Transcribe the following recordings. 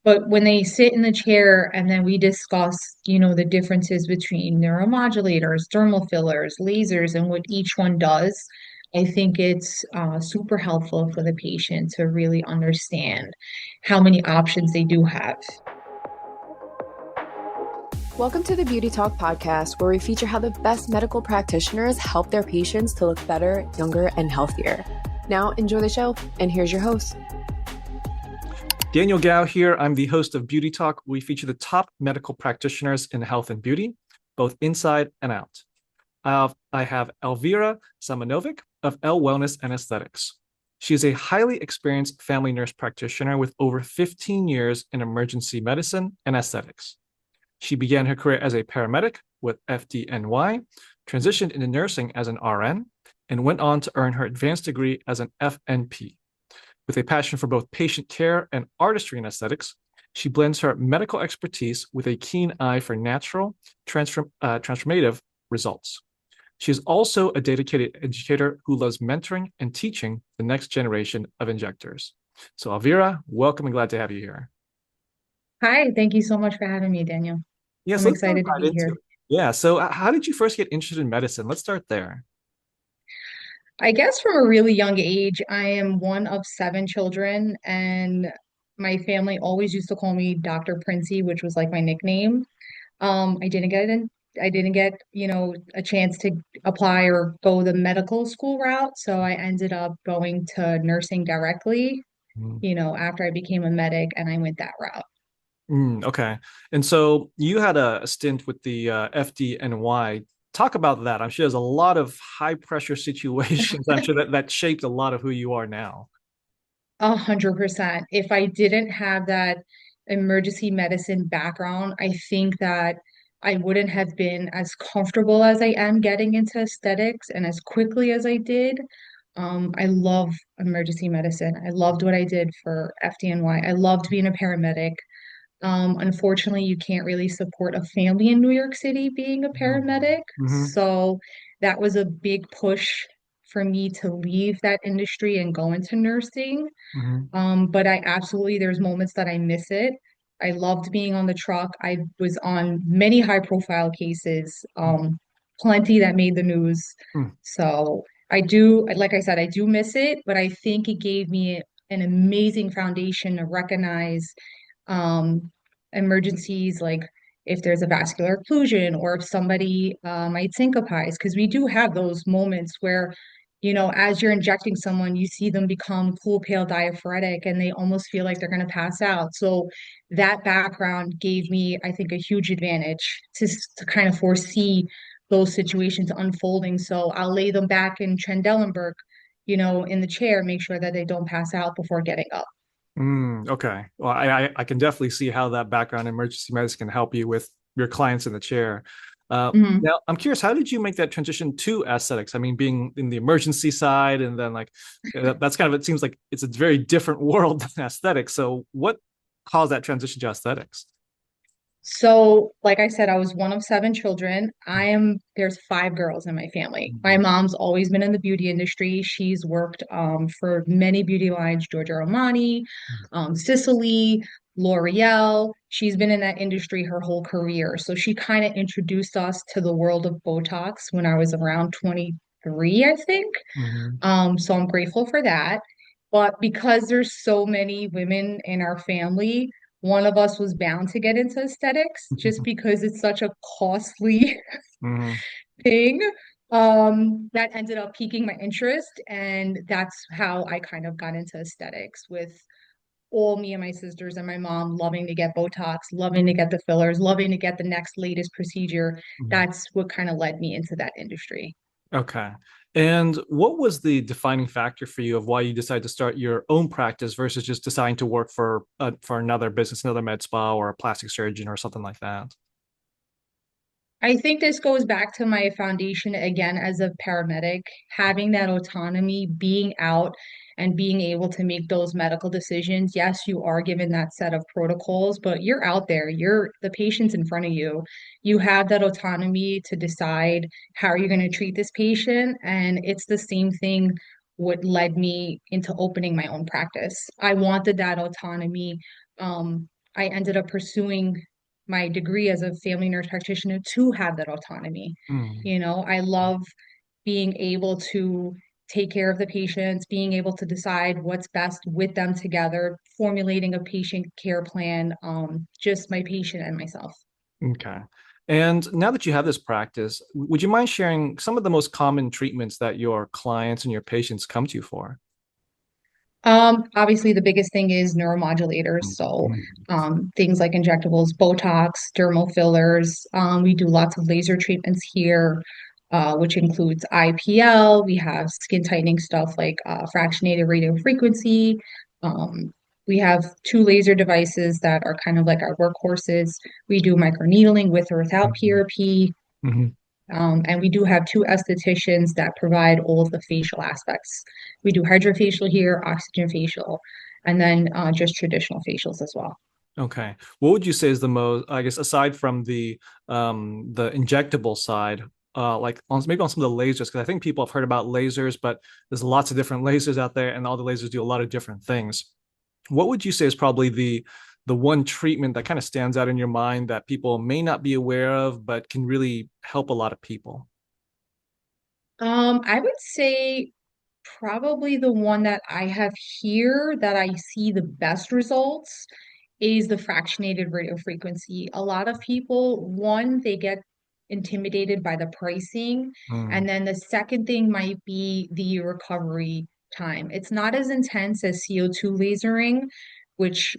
But when they sit in the chair and then we discuss, the differences between neuromodulators, dermal fillers, lasers, and what each one does, I think it's super helpful for the patient to really understand how many options they do have. Welcome to the Beauty Talk podcast, where we feature how the best medical practitioners help their patients to look better, younger, and healthier. Now, enjoy the show, and here's your host. Daniel Gao here. I'm the host of Beauty Talk. We feature the top medical practitioners in health and beauty, both inside and out. I have Elvira Samanovic of L Wellness and Aesthetics. She is a highly experienced family nurse practitioner with over 15 years in emergency medicine and aesthetics. She began her career as a paramedic with FDNY, transitioned into nursing as an RN, and went on to earn her advanced degree as an FNP. With a passion for both patient care and artistry in aesthetics, she blends her medical expertise with a keen eye for natural, transformative results. She is also a dedicated educator who loves mentoring and teaching the next generation of injectors. So, Elvira, welcome and glad to have you here. Hi, thank you so much for having me, Daniel. Yes, I'm let's dive excited to right be into here. it. Yeah, so how did you first get interested in medicine? Let's start there. I guess from a really young age, I am one of seven children, and my family always used to call me Dr. Princey, which was like my nickname. I didn't get in, I didn't get, a chance to apply or go the medical school route, so I ended up going to nursing directly, Mm. after I became a medic, and I went that route. Okay. And so you had a stint with the FDNY. Talk about that. I'm sure there's a lot of high pressure situations. I'm sure that shaped a lot of who you are now. 100%. If I didn't have that emergency medicine background, I think that I wouldn't have been as comfortable as I am getting into aesthetics and as quickly as I did. I love emergency medicine. I loved what I did for FDNY. I loved being a paramedic. Unfortunately, you can't really support a family in New York City being a paramedic. Mm-hmm. So that was a big push for me to leave that industry and go into nursing. Hmm. But I absolutely, there's moments that I miss it. I loved being on the truck. I was on many high profile cases, plenty that made the news. Hmm. So I do, like I said, I do miss it, but I think it gave me an amazing foundation to recognize um, emergencies, like if there's a vascular occlusion or if somebody might syncopize, because we do have those moments where, as you're injecting someone, you see them become cool, pale, diaphoretic, and they almost feel like they're going to pass out. So that background gave me, I think, a huge advantage to kind of foresee those situations unfolding. So I'll lay them back in Trendelenburg, in the chair, make sure that they don't pass out before getting up. Okay. Well, I can definitely see how that background in emergency medicine can help you with your clients in the chair. Mhm. Now, I'm curious, how did you make that transition to aesthetics? I mean, being in the emergency side, and then like that's kind of, it seems like it's a very different world than aesthetics. So, what caused that transition to aesthetics? So, like I said, I was one of seven children. There's five girls in my family. My Mhm. mom's always been in the beauty industry. She's worked for many beauty lines, Giorgio Armani, Sicily, L'Oreal. She's been in that industry her whole career. So she kind of introduced us to the world of Botox when I was around 23, I think. Mhm. So I'm grateful for that. But because there's so many women in our family, one of us was bound to get into aesthetics just because it's such a costly Mhm. thing. That ended up piquing my interest, and that's how I kind of got into aesthetics with all me and my sisters and my mom loving to get Botox, loving to get the fillers, loving to get the next latest procedure. Mhm. That's what kind of led me into that industry. Okay. And what was the defining factor for you of why you decided to start your own practice versus just deciding to work for another business, another med spa or a plastic surgeon or something like that? I think this goes back to my foundation again as a paramedic, having that autonomy, being out and being able to make those medical decisions. Yes, you are given that set of protocols, but you're out there, you're the patient's in front of you. You have that autonomy to decide how you're going to treat this patient. And it's the same thing what led me into opening my own practice. I wanted that autonomy. I ended up pursuing my degree as a family nurse practitioner to have that autonomy. Mm. You know, I love being able to take care of the patients, being able to decide what's best with them together, formulating a patient care plan, just my patient and myself. Okay. And now that you have this practice, would you mind sharing some of the most common treatments that your clients and your patients come to you for? Obviously, the biggest thing is neuromodulators. So, Mhm. things like injectables, Botox, dermal fillers. We do lots of laser treatments here, which includes IPL. We have skin tightening stuff like fractionated radio frequency. Um, we have two laser devices that are kind of like our workhorses. We do microneedling with or without Mhm. PRP. Mhm. And we do have two estheticians that provide all of the facial aspects. We do hydrofacial here, oxygen facial, and then just traditional facials as well. Okay. What would you say is the most, I guess, aside from the injectable side, like on maybe on some of the lasers, because I think people have heard about lasers, but there's lots of different lasers out there, and all the lasers do a lot of different things. What would you say is probably the one treatment that kind of stands out in your mind that people may not be aware of, but can really help a lot of people? I would say probably the one that I have here that I see the best results is the fractionated radio frequency. A lot of people, one, they get intimidated by the pricing, Mm. and then the second thing might be the recovery time. It's not as intense as CO2 lasering, which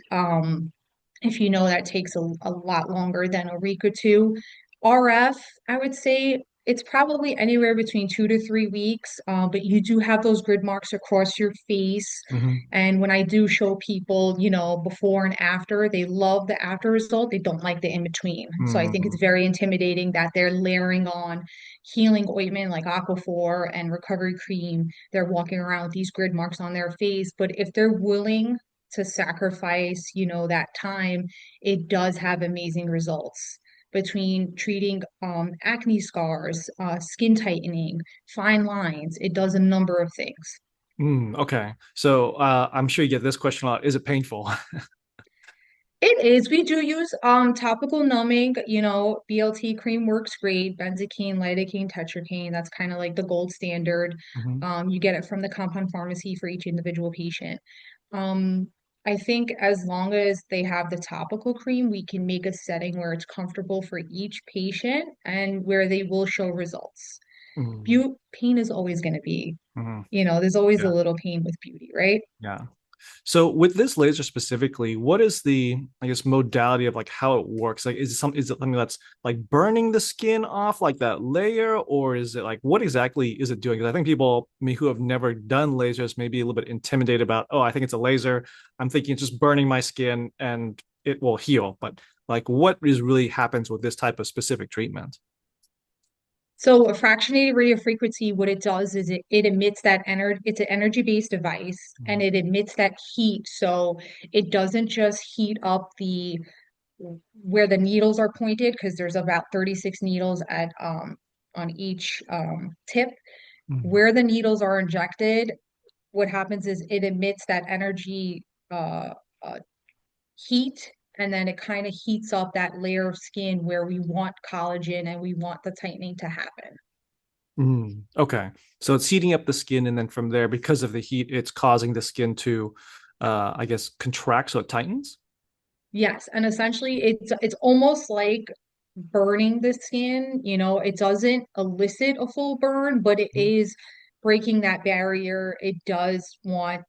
if you know that takes a lot longer than a week or two. RF, I would say it's probably anywhere between 2 to 3 weeks, but you do have those grid marks across your face. Hmm. And when I do show people, you know, before and after, they love the after result. They don't like the in between. So I think it's Mm. very intimidating that they're layering on healing ointment like Aquaphor and recovery cream. They're walking around with these grid marks on their face. But if they're willing to sacrifice, you know, that time, it does have amazing results between treating acne scars, skin tightening, fine lines. It does a number of things. Okay. So I'm sure you get this question a lot. Is it painful? It is. We do use topical numbing, you know, BLT cream works great, benzocaine, lidocaine, tetracaine, that's kind of like the gold standard. Hmm. You get it from the compound pharmacy for each individual patient. Um, I think as long as they have the topical cream, we can make a setting where it's comfortable for each patient and where they will show results. Hmm. Pain is always going to be, Hmm. you know, there's always a Yeah. little pain with beauty, right? Yeah. So with this laser specifically, what is the, I guess, modality of like how it works? Like, is it something that's like burning the skin off like that layer, or is it like what exactly is it doing? Because I think people who have never done lasers may be a little bit intimidated about, oh, I think it's a laser. I'm thinking it's just burning my skin and it will heal. But like, what is really happens with this type of specific treatment? So a fractionated radio frequency, what it does is it emits that energy, it's an energy-based device and Mhm. it emits that heat. So it doesn't just heat up the where the needles are pointed, because there's about 36 needles at on each tip. Mhm. Where the needles are injected, what happens is it emits that energy uh, uh heat, and then it kind of heats up that layer of skin where we want collagen and we want the tightening to happen. Okay. So it's heating up the skin, and then from there, because of the heat, it's causing the skin to, I guess, contract so it tightens. Yes, and essentially it's almost like burning the skin, you know, it doesn't elicit a full burn, but it Mhm. is breaking that barrier. It does want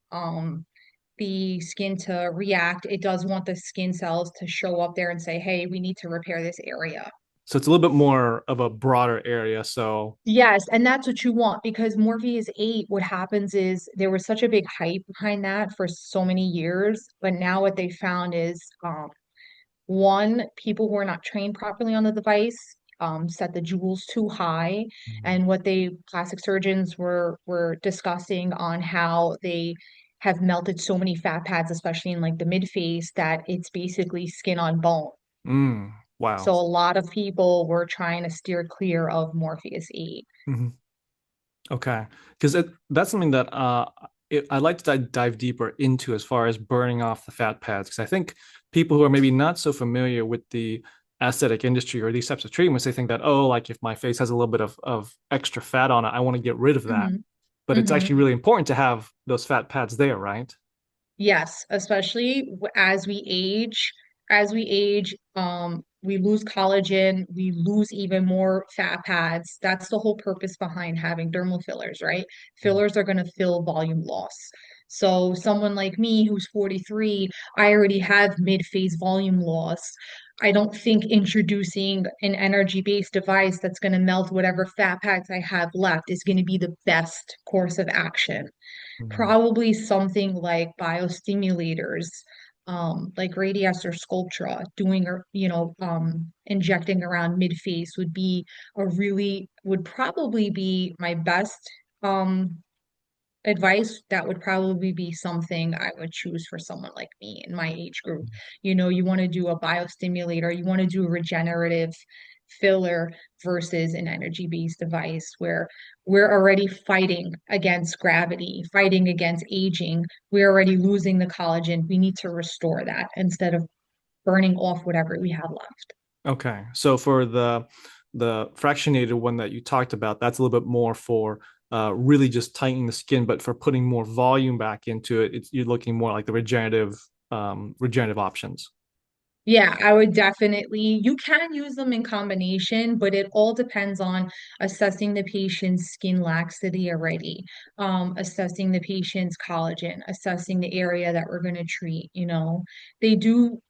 the skin to react. It does want the skin cells to show up there and say, "Hey, we need to repair this area." So it's a little bit more of a broader area. So, Yes, and that's what you want because Morpheus 8, what happens is there was such a big hype behind that for so many years, but now what they found is one, people who are not trained properly on the device set the joules too high, and what they plastic surgeons were discussing on how they have melted so many fat pads, especially in like the mid face, that it's basically skin on bone. wow. So a lot of people were trying to steer clear of Morpheus 8. Mhm. Okay. Because that's something that I'd like to dive deeper into as far as burning off the fat pads, because I think people who are maybe not so familiar with the aesthetic industry or these types of treatments, they think that, oh, like if my face has a little bit of extra fat on it, I want to get rid of that. Hmm. But it's Hmm. actually really important to have those fat pads there, right? Yes, especially as we age. As we age, we lose collagen, we lose even more fat pads. That's the whole purpose behind having dermal fillers, right? Fillers are going to fill volume loss. So someone like me who's 43, I already have mid-phase volume loss. I don't think introducing an energy-based device that's going to melt whatever fat pads I have left is going to be the best course of action. Mhm. Probably something like biostimulators, like Radius or Sculptra, doing or injecting around mid-face would probably be my best um advice. That would probably be something I would choose for someone like me in my age group. You want to do a biostimulator, you want to do a regenerative filler versus an energy-based device where we're already fighting against gravity, fighting against aging. We're already losing the collagen. We need to restore that instead of burning off whatever we have left. Okay. So for the fractionated one that you talked about, that's a little bit more for really just tightening the skin, but for putting more volume back into it, you're looking more like the regenerative options. Yeah, I would definitely, you can use them in combination, but it all depends on assessing the patient's skin laxity already, assessing the patient's collagen, assessing the area that we're going to treat, They do,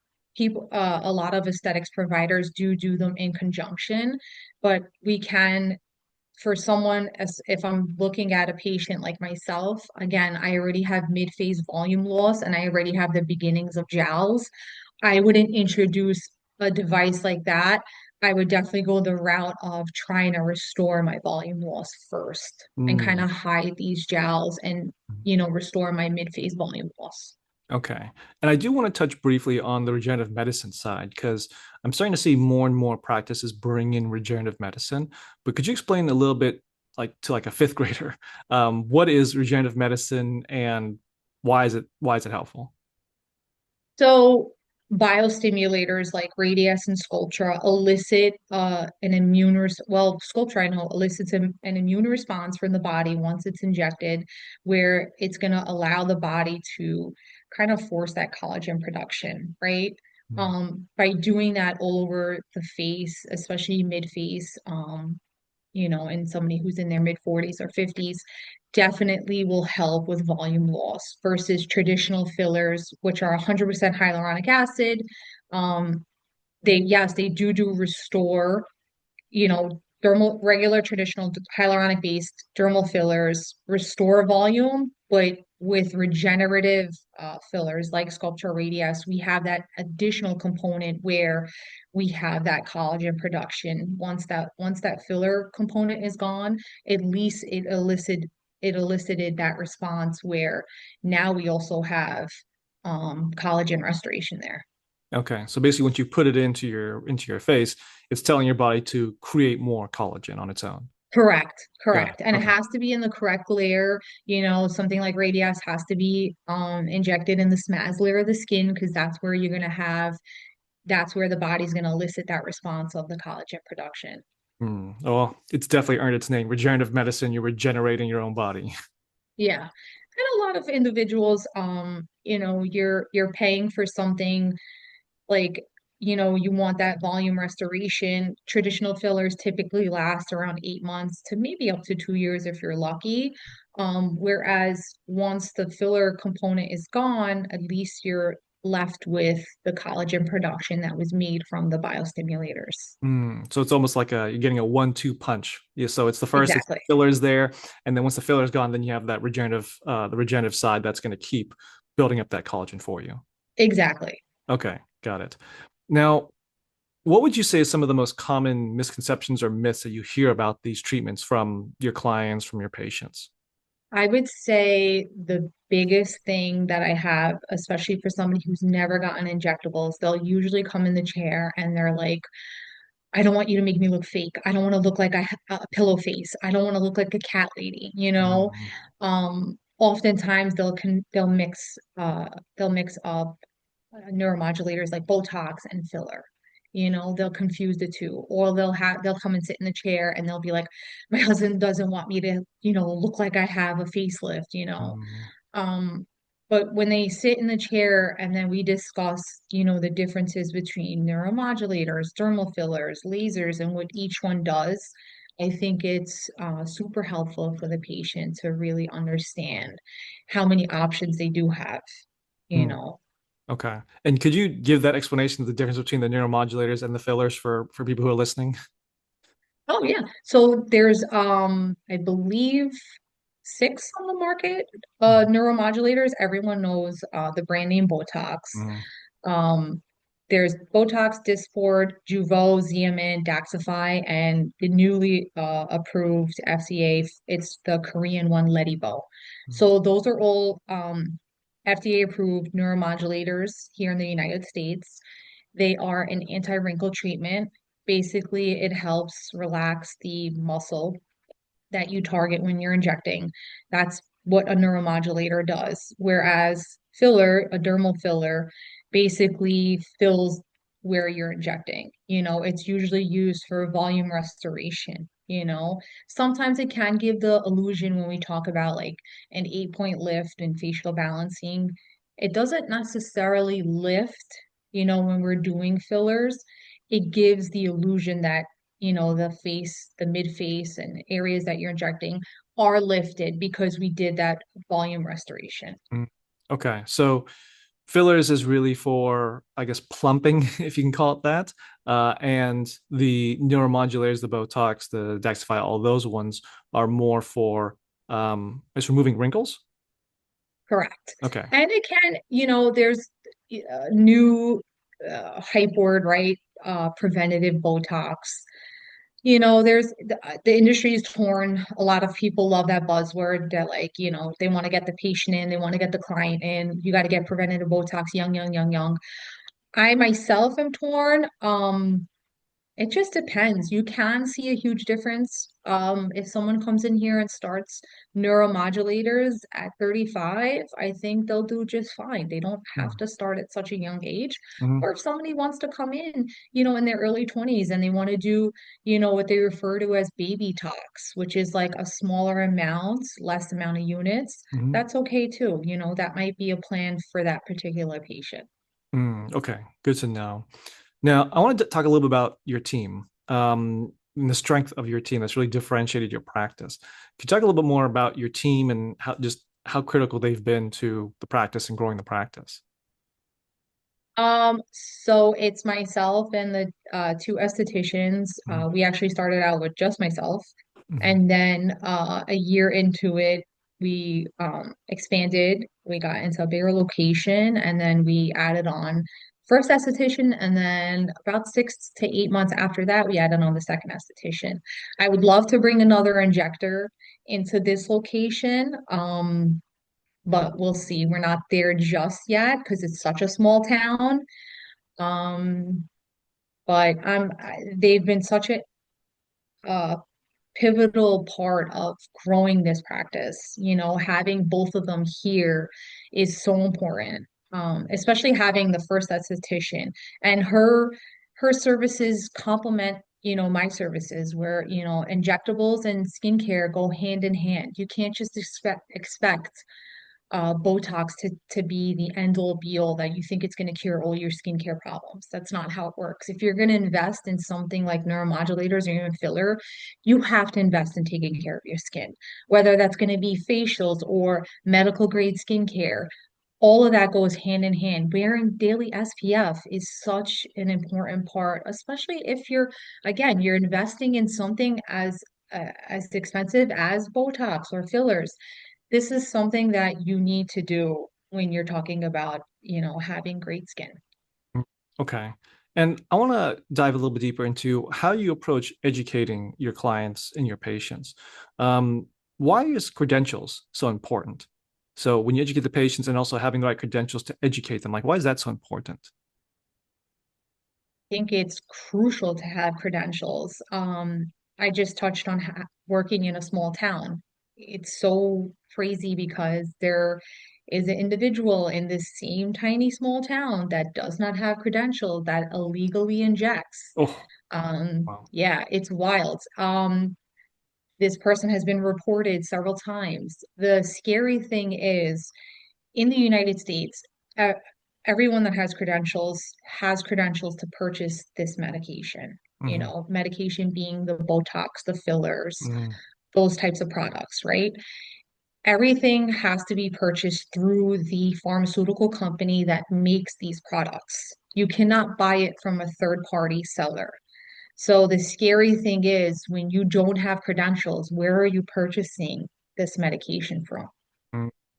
a lot of aesthetics providers do them in conjunction, but we can, for someone, as if I'm looking at a patient like myself, again, I already have mid-phase volume loss and I already have the beginnings of jowls. I wouldn't introduce a device like that. I would definitely go the route of trying to restore my volume loss first and kind Mm. of hide these jowls and, restore my mid-phase volume loss. Okay. And I do want to touch briefly on the regenerative medicine side because I'm starting to see more and more practices bring in regenerative medicine. But could you explain a little bit, like to like a fifth grader, what is regenerative medicine and why is it helpful? So biostimulators like Radius and Sculptra elicit an Sculptra I know elicits an immune response from the body once it's injected, where it's going to allow the body to kind of force that collagen production, right? Mm. By doing that all over the face, especially mid-face, and somebody who's in their mid 40s or 50s definitely will help with volume loss versus traditional fillers, which are 100% hyaluronic acid. Um, yes, they do restore, regular traditional hyaluronic based dermal fillers restore volume, but with regenerative fillers like Sculpture Radius, we have that additional component where we have that collagen production. Once that filler component is gone, at least it elicited that response where now we also have collagen restoration there. Okay. So basically, once you put it into your face, it's telling your body to create more collagen on its own. Correct, Got it. correct. And it Okay. has to be in the correct layer. Something like Radius has to be injected in the SMAS layer of the skin because that's where the body's gonna elicit that response of the collagen production. Well, it's definitely earned its name. Regenerative medicine, you're regenerating your own body. Yeah. And a lot of individuals, you're paying for something like, you want that volume restoration. Traditional fillers typically last around 8 months to maybe up to 2 years if you're lucky. Whereas once the filler component is gone, at least you're left with the collagen production that was made from the biostimulators. So it's almost like you're getting a 1-2 punch. Yeah. So it's the first, it's Exactly. fillers there, and then once the filler's gone, then you have that the regenerative side that's going to keep building up that collagen for you. Exactly. Okay, got it. Now, what would you say is some of the most common misconceptions or myths that you hear about these treatments from your clients, from your patients? I would say the biggest thing that I have, especially for somebody who's never gotten injectables, they'll usually come in the chair and they're like, I don't want you to make me look fake. I don't want to look like I have a pillow face. I don't want to look like a cat lady. Mhm. oftentimes they'll mix up neuromodulators like Botox and filler. They'll confuse the two, or they'll come and sit in the chair and they'll be like, my husband doesn't want me to, look like I have a facelift. Mm, Um, but when they sit in the chair and then we discuss, the differences between neuromodulators, dermal fillers, lasers, and what each one does, I think it's super helpful for the patient to really understand how many options they do have, you mm. know. Okay. And could you give that explanation of the difference between the neuromodulators and the fillers for people who are listening? Oh yeah. So there's I believe six on the market, Mhm. neuromodulators. Everyone knows the brand name Botox. Mhm. Um there's Botox, Dysport, Jeuveau, Xeomin, Daxxify, and the newly approved FCA, it's the Korean one, Ledibo. So those are all FDA approved neuromodulators here in the United States. They are an anti-wrinkle treatment. Basically, it helps relax the muscle that you target when you're injecting. That's what a neuromodulator does. Whereas filler, a dermal filler, basically fills where you're injecting. It's usually used for volume restoration. Sometimes it can give the illusion when we talk about like an 8-point lift and facial balancing. It doesn't necessarily lift, when we're doing fillers. It gives the illusion that the face, the mid face, and areas that you're injecting are lifted because we did that volume restoration. Mm. Okay. So fillers is really for, I guess, plumping, if you can call it that. And the neuromodulators, the Botox, the Daxxify, all those ones are more for it's removing wrinkles. Correct. Okay. And it can, there's new hype word, right? Preventative Botox. There's the industry is torn. A lot of people love that buzzword that like, they want to get the patient in, they want to get the client in. You got to get preventative Botox young, young, young, young. I myself am torn. It just depends. You can see a huge difference. If someone comes in here and starts neuromodulators at 35, I think they'll do just fine. They don't have to start at such a young age. Mm-hmm. Or if somebody wants to come in, in their early 20s and they want to do, what they refer to as baby tox, which is like a smaller amount, less amount of units, Mm-hmm. that's okay too. That might be a plan for that particular patient. Okay, good to know. Now, I wanted to talk a little bit about your team, and the strength of your team that's really differentiated your practice. Could you talk a little bit more about your team and how critical they've been to the practice and growing the practice? So it's myself and the two estheticians. We actually started out with just myself, Mm-hmm. and then a year into it, we expanded. We got into a bigger location, and then we added on first esthetician, and then about 6 to 8 months after that, we added on the second esthetician. I would love to bring another injector into this location. But we'll see. We're not there just yet because it's such a small town. Um, but they've been such a pivotal part of growing this practice. Having both of them here is so important. Especially having the first esthetician and her services complement, my services where, injectables and skincare go hand in hand. You can't just expect Botox to be the end all be all that you think it's going to cure all your skincare problems. That's not how it works. If you're going to invest in something like neuromodulators or even filler, you have to invest in taking care of your skin, whether that's going to be facials or medical grade skincare. All of that goes hand in hand. Wearing daily SPF is such an important part, especially if you're investing in something as expensive as Botox or fillers. This is something that you need to do when you're talking about, having great skin. Okay. And I want to dive a little bit deeper into how you approach educating your clients and your patients. Why is credentials so important? So when you educate the patients and also having the right credentials to educate them, like why is that so important? I think it's crucial to have credentials. I just touched on working in a small town. it's so crazy because there is an individual in this same tiny small town that does not have credentials that illegally injects. Oh, wow. Yeah, it's wild. This person has been reported several times. The scary thing is in the United States, uh, everyone that has credentials to purchase this medication. You Hmm. know, medication being the Botox, the fillers, Hmm. those types of products, right? Everything has to be purchased through the pharmaceutical company that makes these products. You cannot buy it from a third party seller. So the scary thing is when you don't have credentials, where are you purchasing this medication from?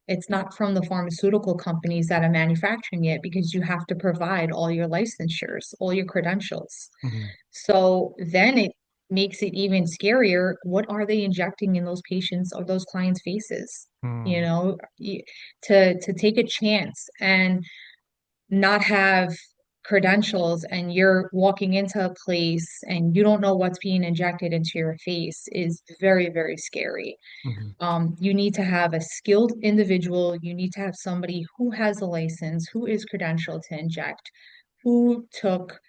It's not from the pharmaceutical companies that are manufacturing it because you have to provide all your licensures, all your credentials. Hmm. So then it makes it even scarier. What are they injecting in those patients or those clients' faces? You Hmm. know, to take a chance and not have credentials and you're walking into a place and you don't know what's being injected into your face is very, very scary. Hmm. You need to have a skilled individual. You need to have somebody who has a license, who is credentialed to inject, who took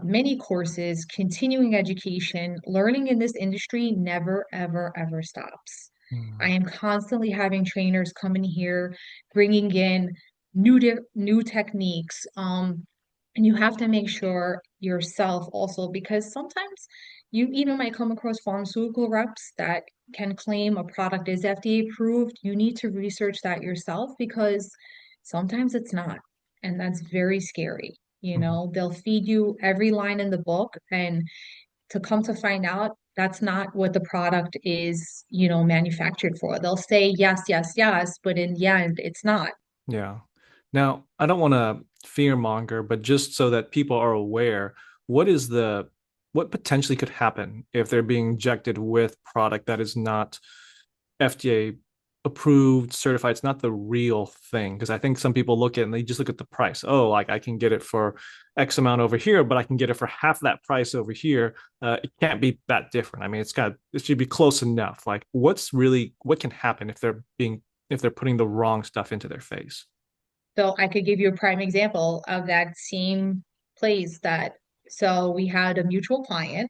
many courses, continuing education. Learning in this industry never, ever, ever stops. I Hmm. am constantly having trainers coming here, bringing in new techniques. And you have to make sure yourself also, because sometimes you even might come across pharmaceutical reps that can claim a product is FDA approved. You need to research that yourself because sometimes it's not. And that's very scary. You Hmm. know, they'll feed you every line in the book, and to come to find out, that's not what the product is, manufactured for. They'll say yes, yes, yes, but in the end, it's not. Yeah. Now, I don't want to fear monger, but just so that people are aware, what is the what potentially could happen if they're being injected with product that is not FDA approved, certified? It's not the real thing. Because I think some people look at it and they just look at the price. Oh, like I can get it for X amount over here, but I can get it for half that price over here. It can't be that different. I mean, it should be close enough. Like, what can happen if they're putting the wrong stuff into their face? So I could give you a prime example of that same place so we had a mutual client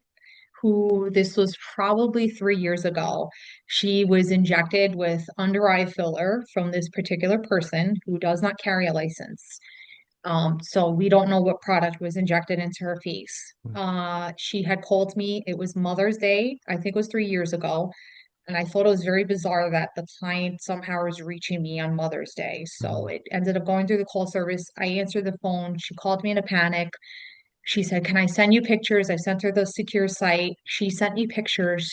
who this was probably 3 years ago. She was injected with under eye filler from this particular person who does not carry a license. So we don't know what product was injected into her face. She had called me. It was Mother's Day. I think it was 3 years ago. And I thought it was very bizarre that the client somehow was reaching me on Mother's Day. So Mhm. it ended up going through the call service. I answered the phone. She called me in a panic. She said, "Can I send you pictures?" I sent her the secure site. She sent me pictures.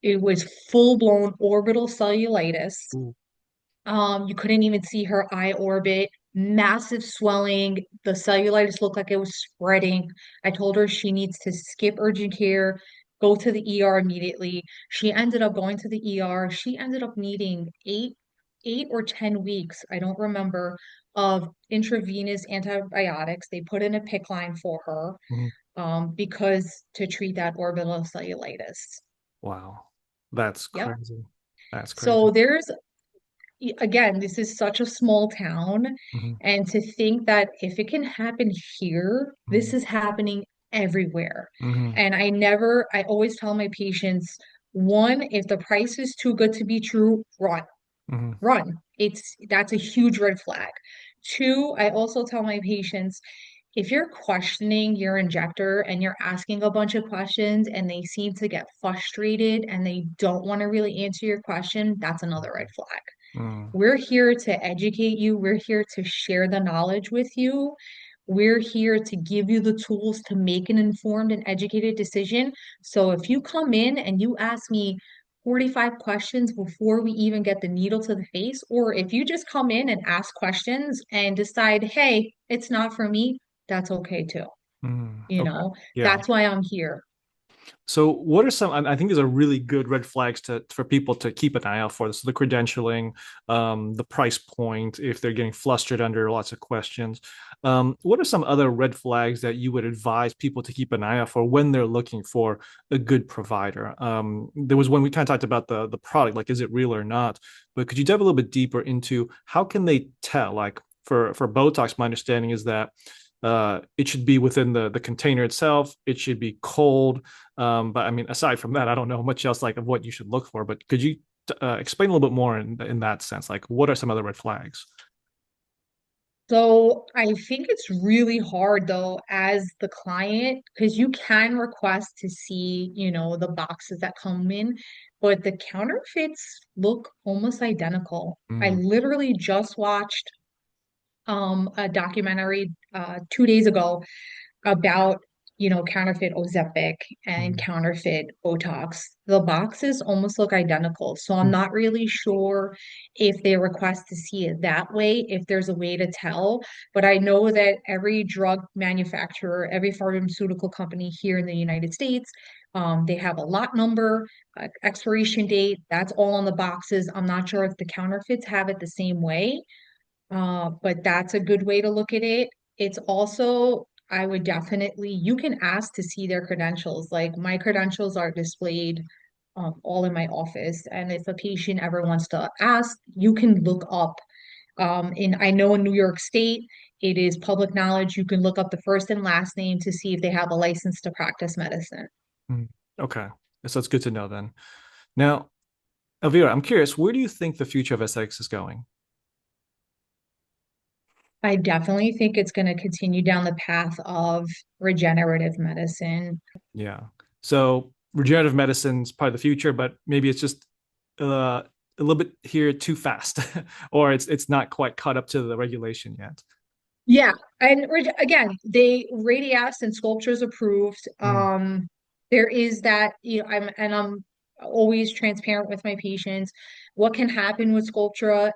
It was full-blown orbital cellulitis. Ooh. You couldn't even see her eye orbit, massive swelling. The cellulitis looked like it was spreading. I told her she needs to skip urgent care, go to the ER immediately. She ended up going to the ER. She ended up needing 8 or 10 weeks, I don't remember, of intravenous antibiotics. They put in a PICC line for her Mhm. because to treat that orbital cellulitis. Wow. That's Yep. crazy. That's crazy. So again, this is such a small town. Mhm. And to think that if it can happen here, this Mhm. is happening everywhere. Mhm. And I always tell my patients, one, if the price is too good to be true, run, Mhm. run. That's a huge red flag. Two, I also tell my patients, if you're questioning your injector and you're asking a bunch of questions and they seem to get frustrated and they don't want to really answer your question, that's another red flag. Mhm. We're here to educate you. We're here to share the knowledge with you. We're here to give you the tools to make an informed and educated decision. So if you come in and you ask me 45 questions before we even get the needle to the face, or if you just come in and ask questions and decide, hey, it's not for me, that's okay too. Mhm. You Okay. know, Yeah. that's why I'm here. So what are some, I think these are really good red flags for people to keep an eye out for. So the credentialing, the price point, if they're getting flustered under lots of questions. What are some other red flags that you would advise people to keep an eye out for when they're looking for a good provider? There was when we kind of talked about the product, like is it real or not? But could you dive a little bit deeper into how can they tell? Like for Botox, my understanding is that it should be within the container itself. It should be cold. But I mean, aside from that, I don't know much else like of what you should look for. But could you explain a little bit more in that sense? Like, what are some other red flags? So I think it's really hard though as the client because you can request to see, the boxes that come in, but the counterfeits look almost identical. I Mm, literally just watched a documentary 2 days ago about, counterfeit Ozempic and mm, counterfeit Botox. The boxes almost look identical. So I'm mm, not really sure if they request to see it that way, if there's a way to tell. But I know that every drug manufacturer, every pharmaceutical company here in the United States, they have a lot number, expiration date. That's all on the boxes. I'm not sure if the counterfeits have it the same way. But that's a good way to look at it. It's also, I would definitely, you can ask to see their credentials. Like my credentials are displayed all in my office. And if a patient ever wants to ask, you can look up. I know in New York State, it is public knowledge. You can look up the first and last name to see if they have a license to practice medicine. mm. Okay, so it's good to know then. Now, Elvira, I'm curious, where do you think the future of aesthetics is going? I definitely think it's going to continue down the path of regenerative medicine. Yeah. So regenerative medicine is probably the future, but maybe it's just a little bit here too fast, or it's not quite caught up to the regulation yet. Yeah, and again, they radias and sculptures approved. Mm, There is that, I'm always transparent with my patients. What can happen with Sculptura?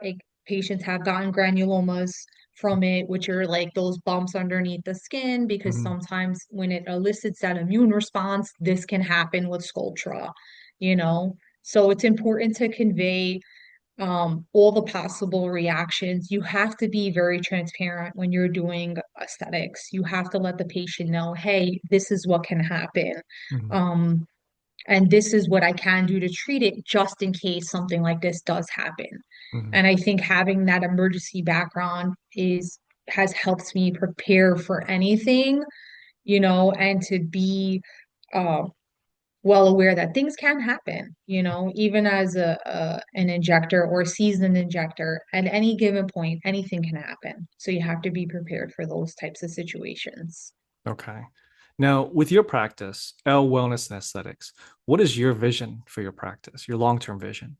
Patients have gotten granulomas from it, which are like those bumps underneath the skin, because mm, sometimes when it elicits that immune response, this can happen with Sculptura, you know? So it's important to convey all the possible reactions. You have to be very transparent when you're doing aesthetics. You have to let the patient know, hey, this is what can happen. mm, Um, and this is what I can do to treat it just in case something like this does happen. mm, And I think having that emergency background has helped me prepare for anything, and to be uh, well aware that things can happen, even as an injector or a seasoned injector, at any given point, anything can happen. So you have to be prepared for those types of situations. okay. Now, with your practice, L Wellness and Aesthetics, what is your vision for your practice, your long-term vision?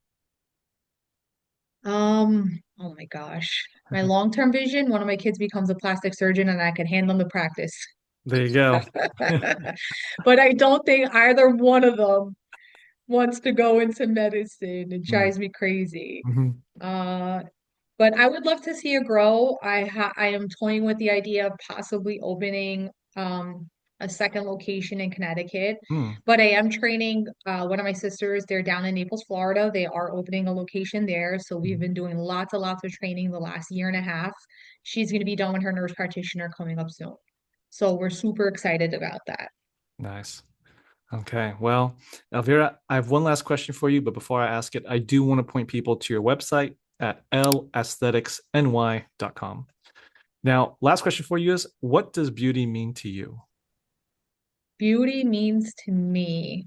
Oh my gosh. My long-term vision, one of my kids becomes a plastic surgeon and I can hand them the practice. There you go. But I don't think either one of them wants to go into medicine. It Mm, drives me crazy. mhm, Uh, But I would love to see it grow. I am toying with the idea of possibly opening a second location in Connecticut. mm, But I am training one of my sisters. They're down in Naples, Florida. They are opening a location there. So we've mhm. been doing lots and lots of training the last year and a half. She's going to be done with her nurse practitioner coming up soon. So we're super excited about that. Nice. Okay. Well, Elvira, I have one last question for you, but before I ask it, I do want to point people to your website at laestheticsny.com. Now, last question for you is what does beauty mean to you? Beauty means to me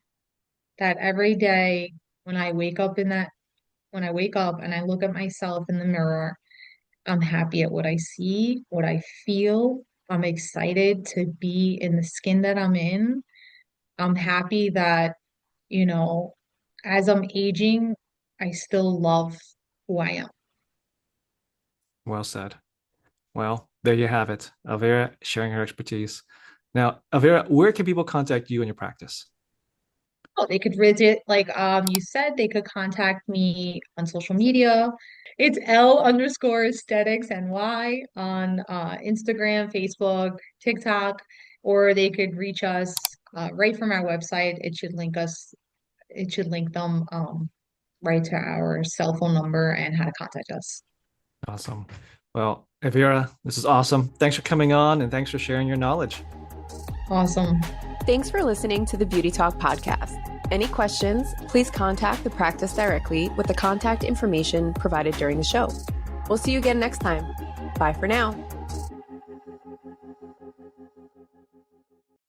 that every day when I wake up when I wake up and I look at myself in the mirror, I'm happy at what I see, what I feel. I'm excited to be in the skin that I'm in. I'm happy that, you know, as I'm aging, I still love who I am. Well said. Well, there you have it. Elvira sharing her expertise. Now, Elvira, where can people contact you in your practice? Oh, they could visit, like you said, they could contact me on social media. It's L_aesthetics NY on Instagram, Facebook, TikTok, or they could reach us right from our website. It should link them right to our cell phone number and how to contact us. Awesome. Well, Elvira, this is awesome. Thanks for coming on and thanks for sharing your knowledge. Awesome. Thanks for listening to the Beauty Talk podcast. Any questions, please contact the practice directly with the contact information provided during the show. We'll see you again next time. Bye for now.